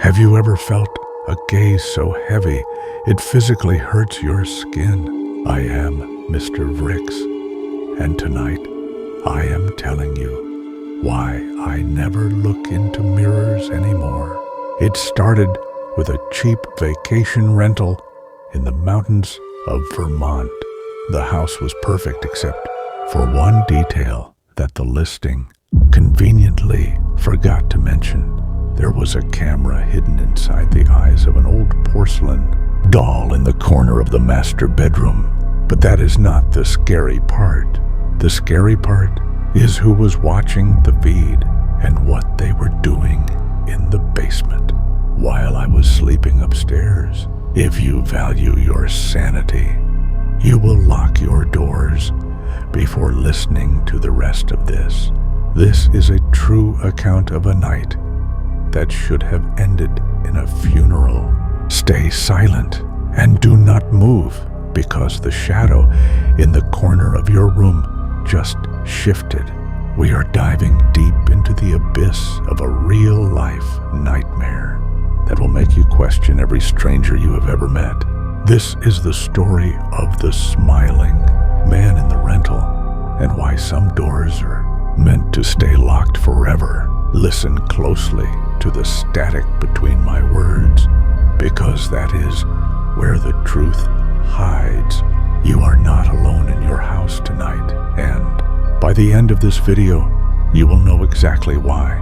Have you ever felt a gaze so heavy it physically hurts your skin? I am Mr. Vrix, and tonight I am telling you why I never look into mirrors anymore. It started with a cheap vacation rental in the mountains of Vermont. The house was perfect except for one detail that the listing conveniently forgot to mention. There was a camera hidden inside the eyes of an old porcelain doll in the corner of the master bedroom. But that is not the scary part. The scary part is who was watching the feed and what they were doing in the basement while I was sleeping upstairs. If you value your sanity, you will lock your doors before listening to the rest of this. This is a true account of a night that should have ended in a funeral. Stay silent and do not move, because the shadow in the corner of your room just shifted. We are diving deep into the abyss of a real-life nightmare that will make you question every stranger you have ever met. This is the story of the smiling man in the rental and why some doors are meant to stay locked forever. Listen closely to the static between my words, because that is where the truth hides. You are not alone in your house tonight, and by the end of this video, you will know exactly why.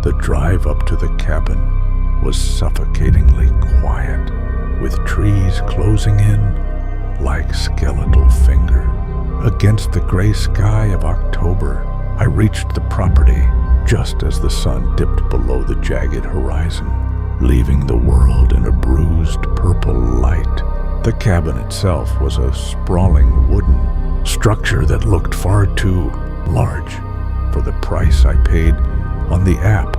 The drive up to the cabin was suffocatingly quiet, with trees closing in like skeletal fingers. Against the gray sky of October, I reached the property just as the sun dipped below the jagged horizon, leaving the world in a bruised purple light. The cabin itself was a sprawling wooden structure that looked far too large for the price I paid on the app.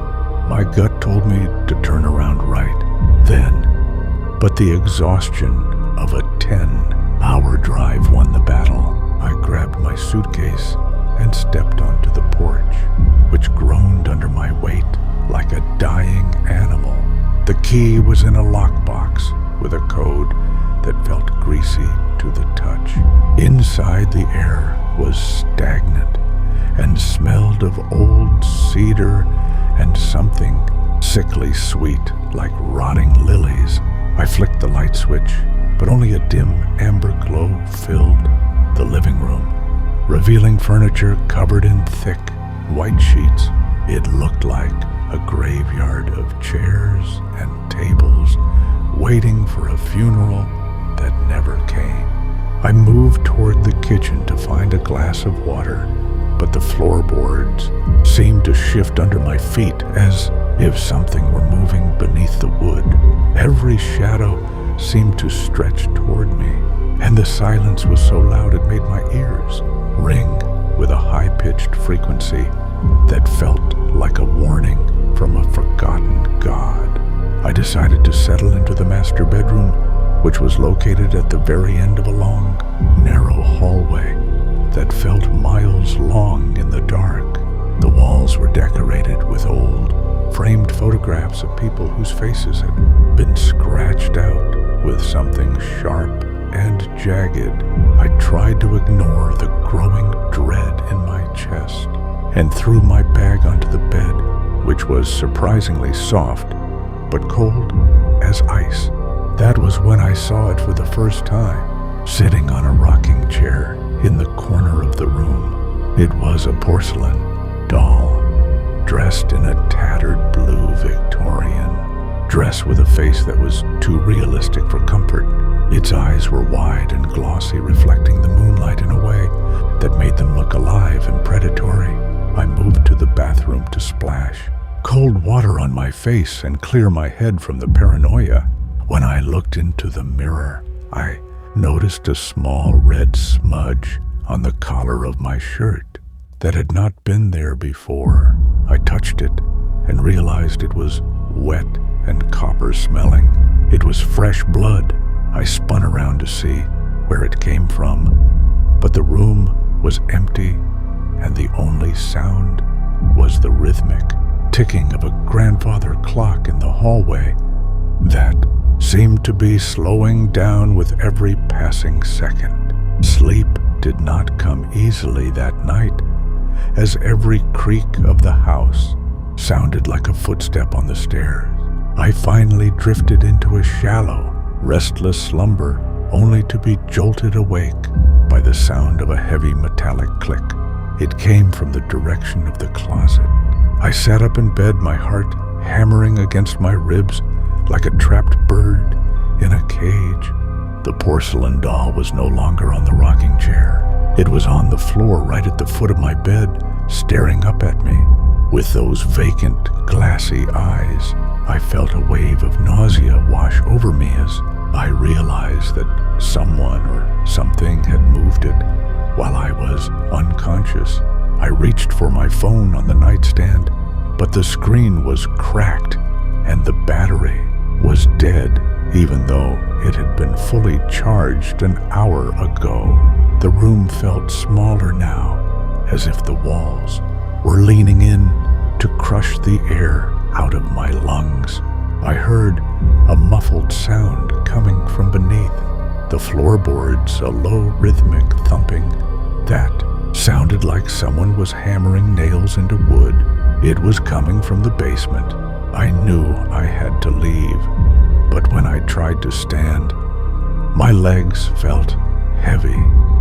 My gut told me to turn around right then, but the exhaustion of a 10-hour drive won the battle. I grabbed my suitcase and stepped onto the porch, which groaned under my weight like a dying animal. The key was in a lockbox with a code that felt greasy to the touch. Inside, the air was stagnant and smelled of old cedar and something sickly sweet like rotting lilies. I flicked the light switch, but only a dim amber glow filled the living room, revealing furniture covered in thick white sheets. It looked like a graveyard of chairs and tables waiting for a funeral that never came. I moved toward the kitchen to find a glass of water, but the floorboards seemed to shift under my feet as if something were moving beneath the wood. Every shadow seemed to stretch toward me, and the silence was so loud it made my ears ring with a high-pitched frequency that felt like a warning from a forgotten god. I decided to settle into the master bedroom, which was located at the very end of a long, narrow hallway that felt miles long in the dark. The walls were decorated with old, framed photographs of people whose faces had been scratched out with something sharp and jagged. I tried to ignore the growing dread in my chest and threw my bag onto the bed, which was surprisingly soft but cold as ice. That was when I saw it for the first time, sitting on a rocking chair in the corner of the room. It was a porcelain doll, dressed in a tattered blue Victorian dress with a face that was too realistic for comfort. Its eyes were wide and glossy, reflecting the moonlight in a way that made them look alive and predatory. I moved to the bathroom to splash cold water on my face and clear my head from the paranoia. When I looked into the mirror, I noticed a small red smudge on the collar of my shirt that had not been there before. I touched it and realized it was wet and copper-smelling. It was fresh blood. I spun around to see where it came from, but the room was empty, and the only sound was the rhythmic ticking of a grandfather clock in the hallway that seemed to be slowing down with every passing second. Sleep did not come easily that night, as every creak of the house sounded like a footstep on the stairs. I finally drifted into a shallow, restless slumber, only to be jolted awake by the sound of a heavy metallic click. It came from the direction of the closet. I sat up in bed, my heart hammering against my ribs like a trapped bird in a cage. The porcelain doll was no longer on the rocking chair. It was on the floor right at the foot of my bed, staring up at me. With those vacant, glassy eyes, I felt a wave of nausea wash over me as I realized that someone or something had moved it while I was unconscious. I reached for my phone on the nightstand, but the screen was cracked and the battery was dead, even though it had been fully charged an hour ago. The room felt smaller now, as if the walls were leaning in to crush the air out of my lungs. I heard a muffled sound coming from beneath the floorboards, a low rhythmic thumping that sounded like someone was hammering nails into wood. It was coming from the basement. I knew I had to leave, but when I tried to stand, my legs felt heavy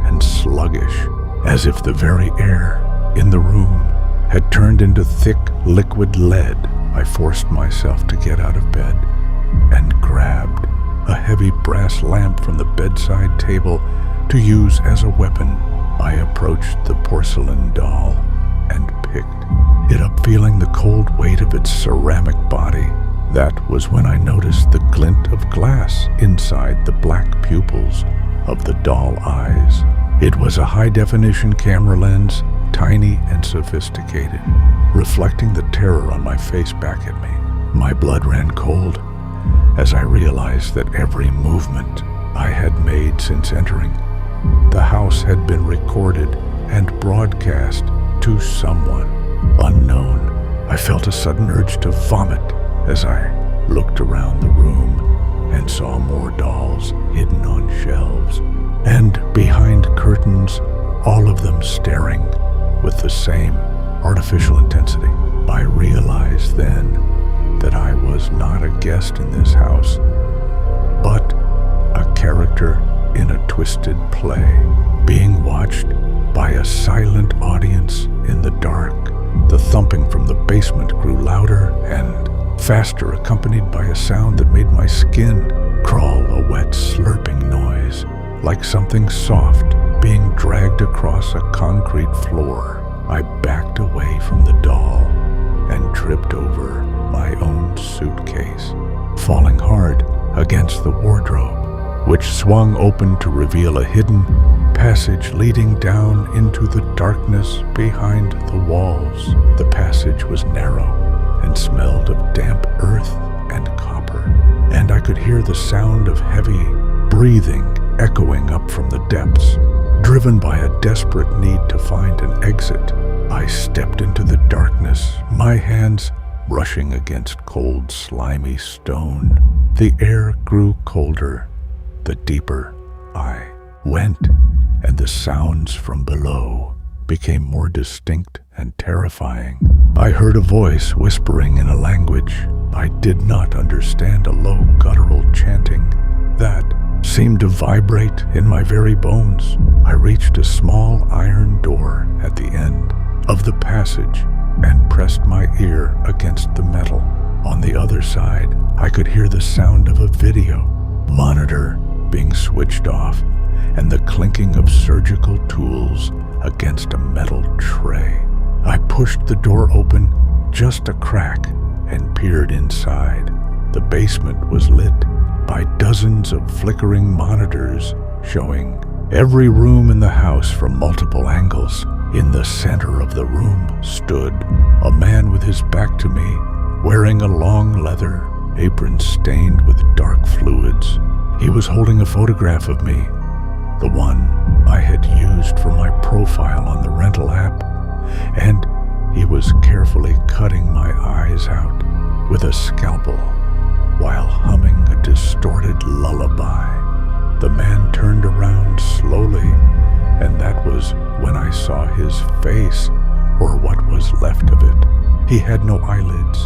and sluggish, as if the very air in the room had turned into thick liquid lead. I forced myself to get out of bed and grabbed a heavy brass lamp from the bedside table to use as a weapon. I approached the porcelain doll and picked it up, feeling the cold weight of its ceramic body. That was when I noticed the glint of glass inside the black pupils of the doll eyes. It was a high-definition camera lens, tiny and sophisticated, reflecting the terror on my face back at me. My blood ran cold as I realized that every movement I had made since entering the house had been recorded and broadcast to someone unknown. I felt a sudden urge to vomit as I looked around the room and saw more dolls hidden on shelves and behind curtains, all of them staring with the same artificial intensity. I realized then that I was not a guest in this house, but a character in a twisted play, being watched by a silent audience in the dark. The thumping from the basement grew louder and faster, accompanied by a sound that made my skin crawl, a wet slurping noise, like something soft being dragged across a concrete floor. I backed away from the doll and tripped over my own suitcase, falling hard against the wardrobe, which swung open to reveal a hidden passage leading down into the darkness behind the walls. The passage was narrow and smelled of damp earth and copper, and I could hear the sound of heavy breathing echoing up from the depths. Driven by a desperate need to find an exit, I stepped into the darkness, my hands brushing against cold, slimy stone. The air grew colder the deeper I went, and the sounds from below became more distinct and terrifying. I heard a voice whispering in a language I did not understand, a low guttural chanting that seemed to vibrate in my very bones. I reached a small iron door at the end of the passage and pressed my ear against the metal. On the other side, I could hear the sound of a video monitor being switched off and the clinking of surgical tools against a metal tray. I pushed the door open just a crack and peered inside. The basement was lit by dozens of flickering monitors showing every room in the house from multiple angles. In the center of the room stood a man with his back to me, wearing a long leather apron stained with dark fluids. He was holding a photograph of me, the one I had used for my profile on the rental app, and he was carefully cutting my eyes out with a scalpel while humming was when I saw his face, or what was left of it. He had no eyelids,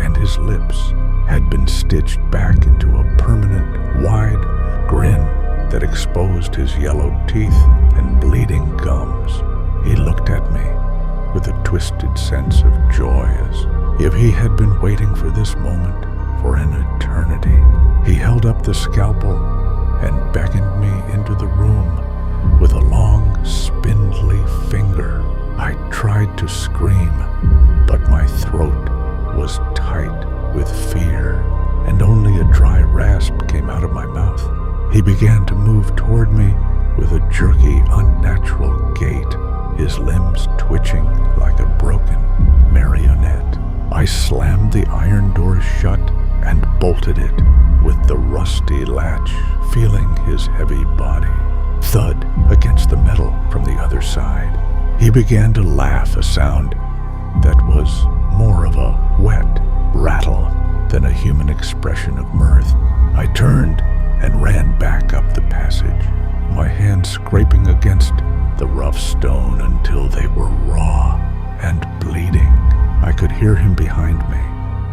and his lips had been stitched back into a permanent, wide grin that exposed his yellowed teeth and bleeding gums. He looked at me with a twisted sense of joy, as if he had been waiting for this moment for an eternity. He held up the scalpel and beckoned me into the room with a long, spindly finger. I tried to scream, but my throat was tight with fear, and only a dry rasp came out of my mouth. He began to move toward me with a jerky, unnatural gait, his limbs twitching like a broken marionette. I slammed the iron door shut and bolted it with the rusty latch, feeling his heavy body thud against the metal from the other side. He began to laugh, a sound that was more of a wet rattle than a human expression of mirth. I turned and ran back up the passage, my hands scraping against the rough stone until they were raw and bleeding. I could hear him behind me,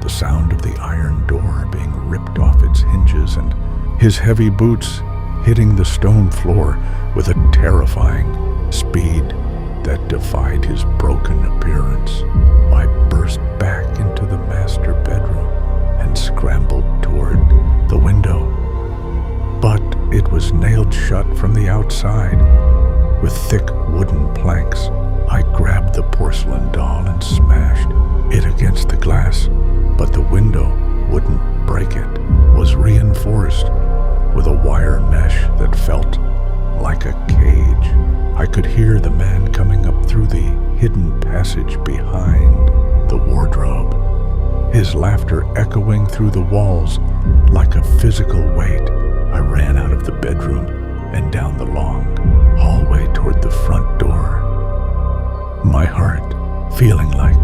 the sound of the iron door being ripped off its hinges and his heavy boots hitting the stone floor with a terrifying speed that defied his broken appearance. I burst back into the master bedroom and scrambled toward the window, but it was nailed shut from the outside with thick wooden planks. I grabbed the porcelain doll and smashed it against the glass, but the window wouldn't break. It was reinforced with a wire mesh that felt like a cage. I could hear the man coming up through the hidden passage behind the wardrobe, his laughter echoing through the walls like a physical weight. I ran out of the bedroom and down the long hallway toward the front door, my heart feeling like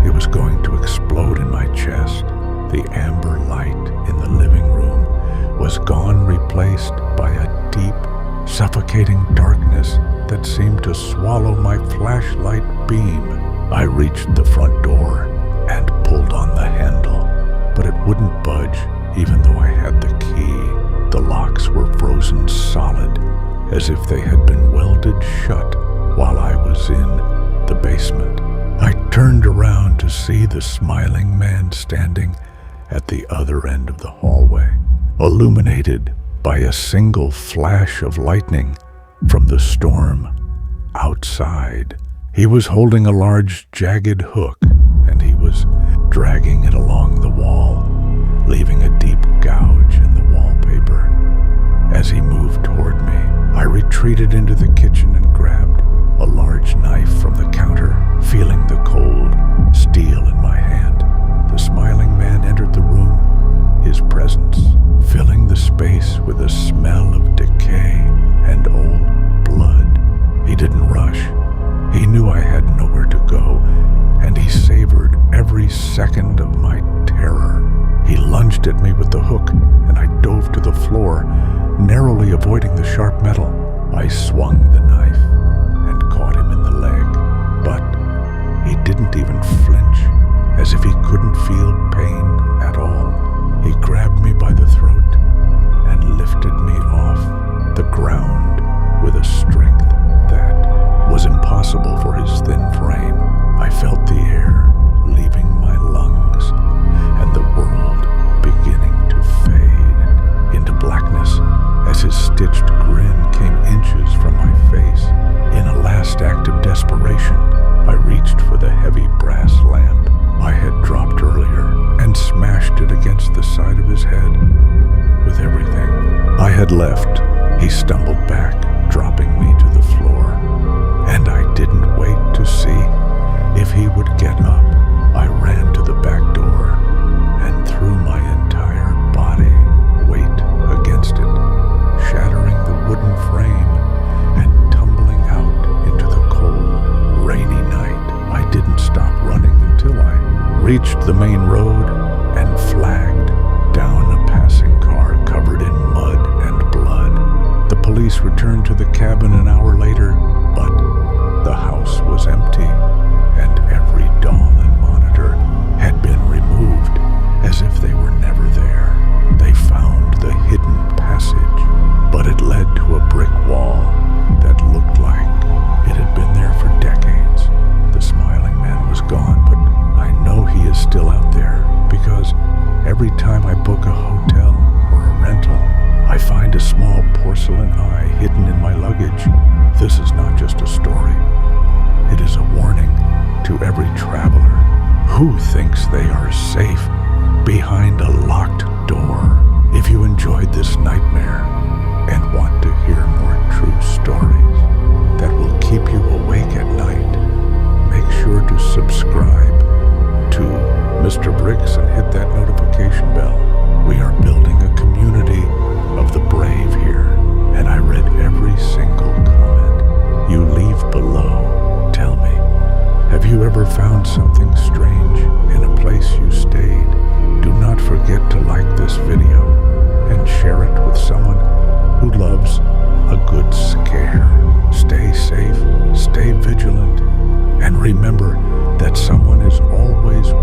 it was going to explode in my chest. The amber light in the living room was gone, replaced by a deep, suffocating darkness that seemed to swallow my flashlight beam. I reached the front door and pulled on the handle, but it wouldn't budge even though I had the key. The locks were frozen solid, as if they had been welded shut while I was in the basement. I turned around to see the smiling man standing at the other end of the hallway, illuminated by a single flash of lightning from the storm outside. He was holding a large, jagged hook, and he was dragging it along the wall, leaving a deep gouge in the wallpaper. As he moved toward me, I retreated into the kitchen and grabbed a large knife from the counter, feeling the cold steel in my hand. The smiling man entered the room, his presence filling the space with a smell of decay and old blood. He didn't rush. He knew I had nowhere to go, and he savored every second of my terror. He lunged at me with the hook, and I dove to the floor, narrowly avoiding the sharp metal. I swung the knife and caught him in the leg, but he didn't even flinch, as if he couldn't feel pain at all. He grabbed me by the throat and lifted me off the ground with a strength that was impossible for his thin frame. I felt the air leaving my lungs and the world beginning to fade into blackness as his stitched grin came inches from my face. In a last act of desperation, I reached for the heavy brass lamp I had dropped earlier and smashed it against the side of his head with everything I had left. He stumbled back, dropping me to the floor, and I didn't wait to see if he would get up. I ran to the back door and threw my entire body weight against it, shattering the wooden frame and tumbling out into the cold, rainy night. I didn't stop running until I reached the main road and flagged down a passing car covered in mud and blood. The police returned to the cabin an hour later, but Mr. Bricks and hit that notification bell. We are building a community of the brave here, and I read every single comment you leave below. Tell me, have you ever found something strange in a place you stayed? Do not forget to like this video and share it with someone who loves a good scare. Stay safe, stay vigilant, and remember that someone is always